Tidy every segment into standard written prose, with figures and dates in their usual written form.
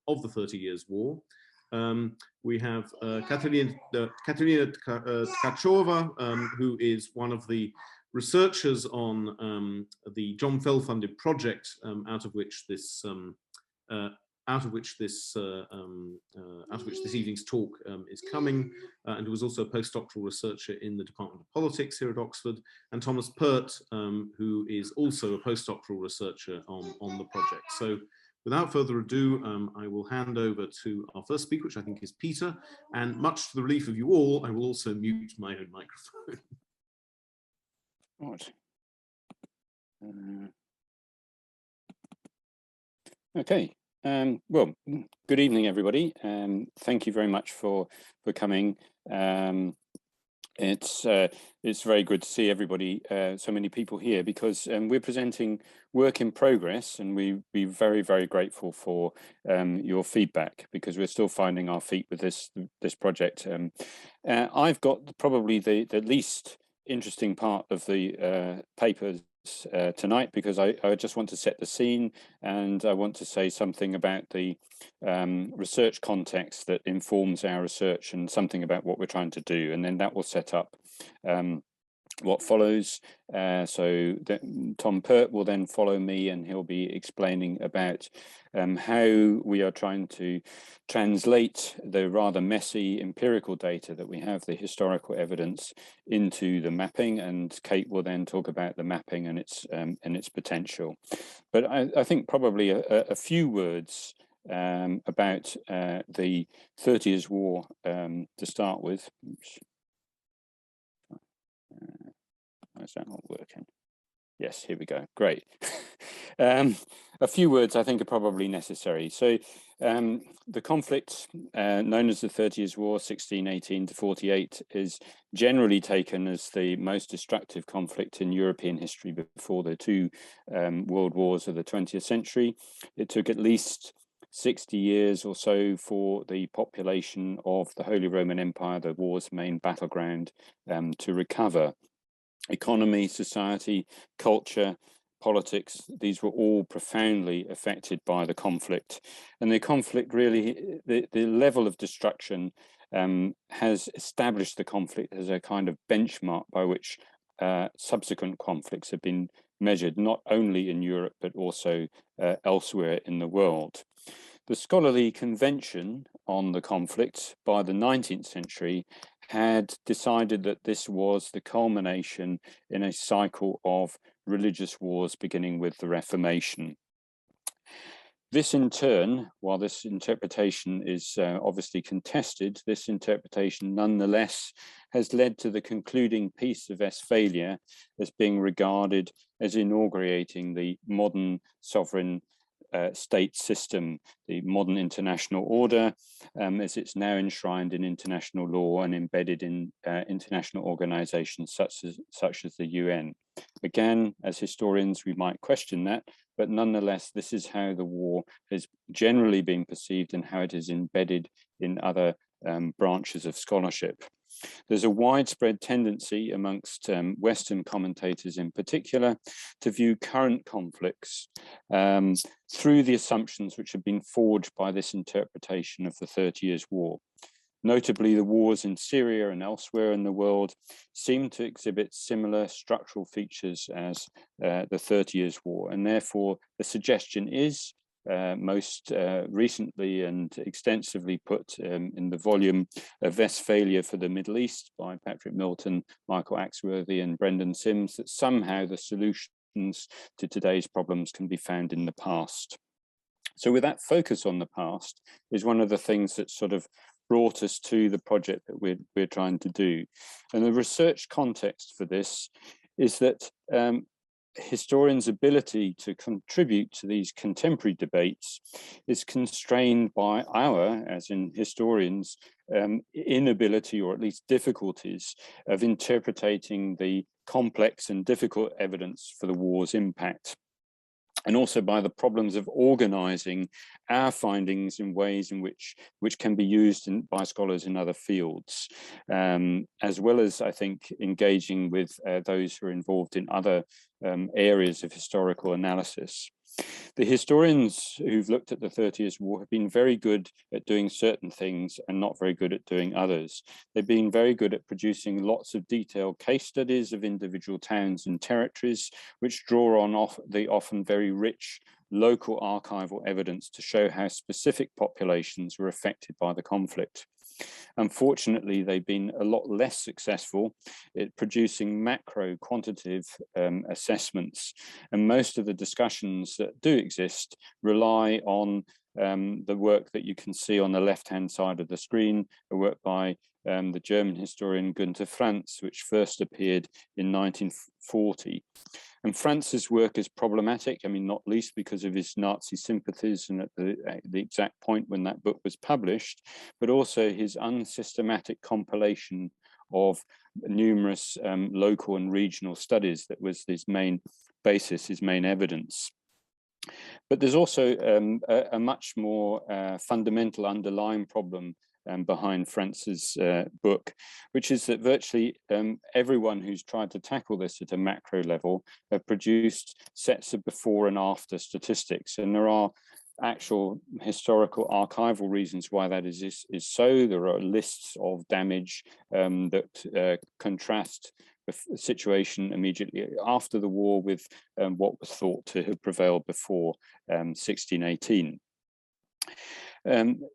of the 30 Years' War. We have Katerina Tkacova, who is one of the researchers on the John Fell funded project, out of which this evening's talk is coming, and who was also a postdoctoral researcher in the Department of Politics here at Oxford, and Thomas Pert, who is also a postdoctoral researcher on the project. So without further ado, I will hand over to our first speaker, which I think is Peter, and much to the relief of you all, I will also mute my own microphone. Right. Okay. Well, good evening, everybody. Thank you very much for coming. It's very good to see everybody, so many people here, because we're presenting work in progress, and we'd be very, very grateful for your feedback, because we're still finding our feet with this project. I've got probably the least interesting part of the papers tonight, because I just want to set the scene, and I want to say something about the research context that informs our research, and something about what we're trying to do, and then that will set up what follows. So Tom Pert will then follow me, and he'll be explaining about how we are trying to translate the rather messy empirical data that we have, the historical evidence, into the mapping, and Kate will then talk about the mapping and its potential. But I think probably a few words about the 30 Years' War to start with. Oops. Why is that not working? Yes, here we go. Great. A few words I think are probably necessary. So the conflict known as the 30 Years' War, 1618 to 48, is generally taken as the most destructive conflict in European history before the two world wars of the 20th century. It took at least 60 years or so for the population of the Holy Roman Empire, the war's main battleground, to recover. Economy, society, culture, politics, these were all profoundly affected by the conflict. And the conflict really, the level of destruction has established the conflict as a kind of benchmark by which subsequent conflicts have been measured, not only in Europe, but also elsewhere in the world. The scholarly convention on the conflict by the 19th century had decided that this was the culmination in a cycle of religious wars beginning with the Reformation. This in turn, while this interpretation is obviously contested, this interpretation nonetheless has led to the concluding Peace of Westphalia as being regarded as inaugurating the modern sovereign state system, the modern international order, as it's now enshrined in international law and embedded in international organizations such as the UN. Again, as historians, we might question that, but nonetheless, this is how the war has generally been perceived and how it is embedded in other branches of scholarship. There's a widespread tendency amongst Western commentators in particular to view current conflicts through the assumptions which have been forged by this interpretation of the 30 Years' War. Notably, the wars in Syria and elsewhere in the world seem to exhibit similar structural features as the 30 Years' War, and therefore the suggestion is most recently and extensively put in the volume of Westphalia for the Middle East by Patrick Milton, Michael Axworthy and Brendan Sims, that somehow the solutions to today's problems can be found in the past. So with that focus on the past is one of the things that sort of brought us to the project that we're trying to do. And the research context for this is that historians' ability to contribute to these contemporary debates is constrained by our, as in historians, inability or at least difficulties of interpreting the complex and difficult evidence for the war's impact, and also by the problems of organizing our findings in ways in which can be used by scholars in other fields, as well as, I think, engaging with those who are involved in other areas of historical analysis. The historians who've looked at the 30 Years' War have been very good at doing certain things and not very good at doing others. They've been very good at producing lots of detailed case studies of individual towns and territories, which draw on the often very rich local archival evidence to show how specific populations were affected by the conflict. Unfortunately, they've been a lot less successful at producing macro quantitative assessments, and most of the discussions that do exist rely on the work that you can see on the left-hand side of the screen, a work by the German historian Günther Franz, which first appeared in 1940. And Franz's work is problematic, I mean, not least because of his Nazi sympathies and at the exact point when that book was published, but also his unsystematic compilation of numerous local and regional studies that was his main basis, his main evidence. But there's also a much more fundamental underlying problem behind Franz's book, which is that virtually everyone who's tried to tackle this at a macro level have produced sets of before and after statistics. And there are actual historical archival reasons why that is so. There are lists of damage that contrast the situation immediately after the war with what was thought to have prevailed before 1618.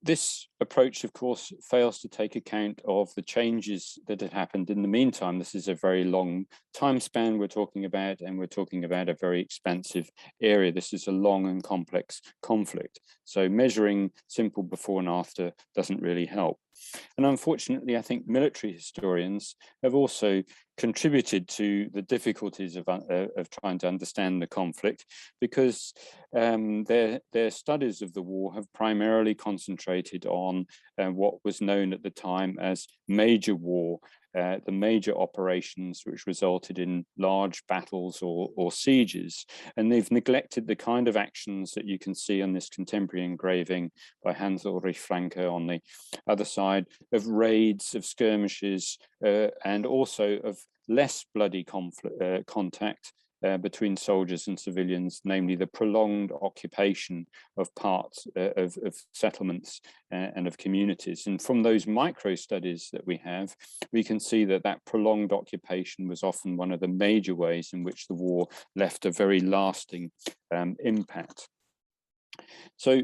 This approach, of course, fails to take account of the changes that had happened in the meantime. This is a very long time span we're talking about, and we're talking about a very expansive area. This is a long and complex conflict. So measuring simple before and after doesn't really help. And unfortunately, I think military historians have also contributed to the difficulties of trying to understand the conflict, because their studies of the war have primarily concentrated on what was known at the time as major war, the major operations which resulted in large battles or sieges. And they've neglected the kind of actions that you can see on this contemporary engraving by Hans Ulrich Flanke on the other side, of raids, of skirmishes, and also of less bloody contact between soldiers and civilians, namely the prolonged occupation of parts of settlements and of communities. And from those micro studies that we have, we can see that that prolonged occupation was often one of the major ways in which the war left a very lasting impact. So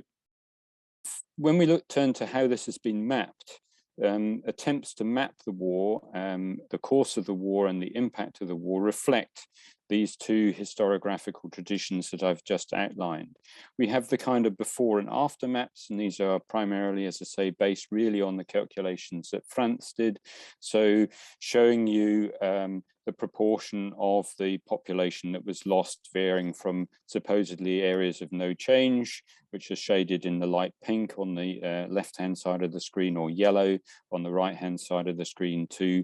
when we turn to how this has been mapped, attempts to map the war, the course of the war and the impact of the war reflect these two historiographical traditions that I've just outlined. We have the kind of before and after maps, and these are primarily, as I say, based really on the calculations that Franz did. So showing you the proportion of the population that was lost, varying from supposedly areas of no change, which are shaded in the light pink on the left-hand side of the screen, or yellow on the right-hand side of the screen, to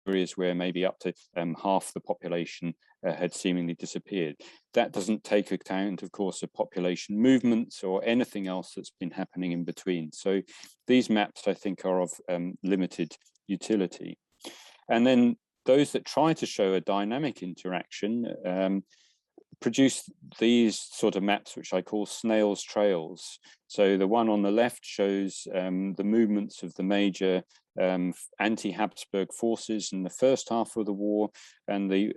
areas where maybe up to half the population had seemingly disappeared. That doesn't take account, of course, of population movements or anything else that's been happening in between. So these maps, I think, are of limited utility. And then those that try to show a dynamic interaction produce these sort of maps, which I call snail's trails. So the one on the left shows the movements of the major anti-Habsburg forces in the first half of the war, and the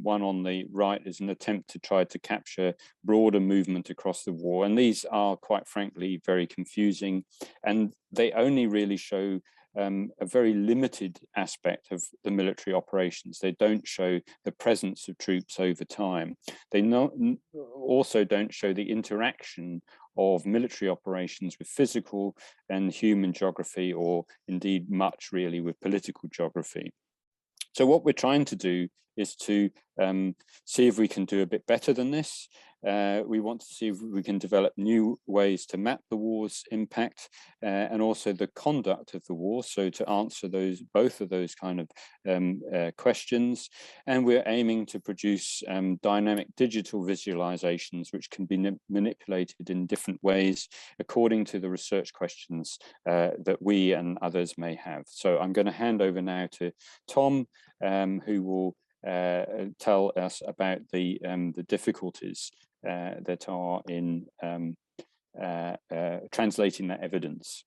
one on the right is an attempt to try to capture broader movement across the war. And these are, quite frankly, very confusing, and they only really show a very limited aspect of the military operations. They don't show the presence of troops over time. They also don't show the interaction of military operations with physical and human geography, or indeed much really with political geography. So what we're trying to do is to see if we can do a bit better than this. We want to see if we can develop new ways to map the war's impact and also the conduct of the war, so to answer both of those kind of questions. And we're aiming to produce dynamic digital visualizations which can be manipulated in different ways according to the research questions that we and others may have. So I'm going to hand over now to Tom, who will tell us about the difficulties that are in translating that evidence.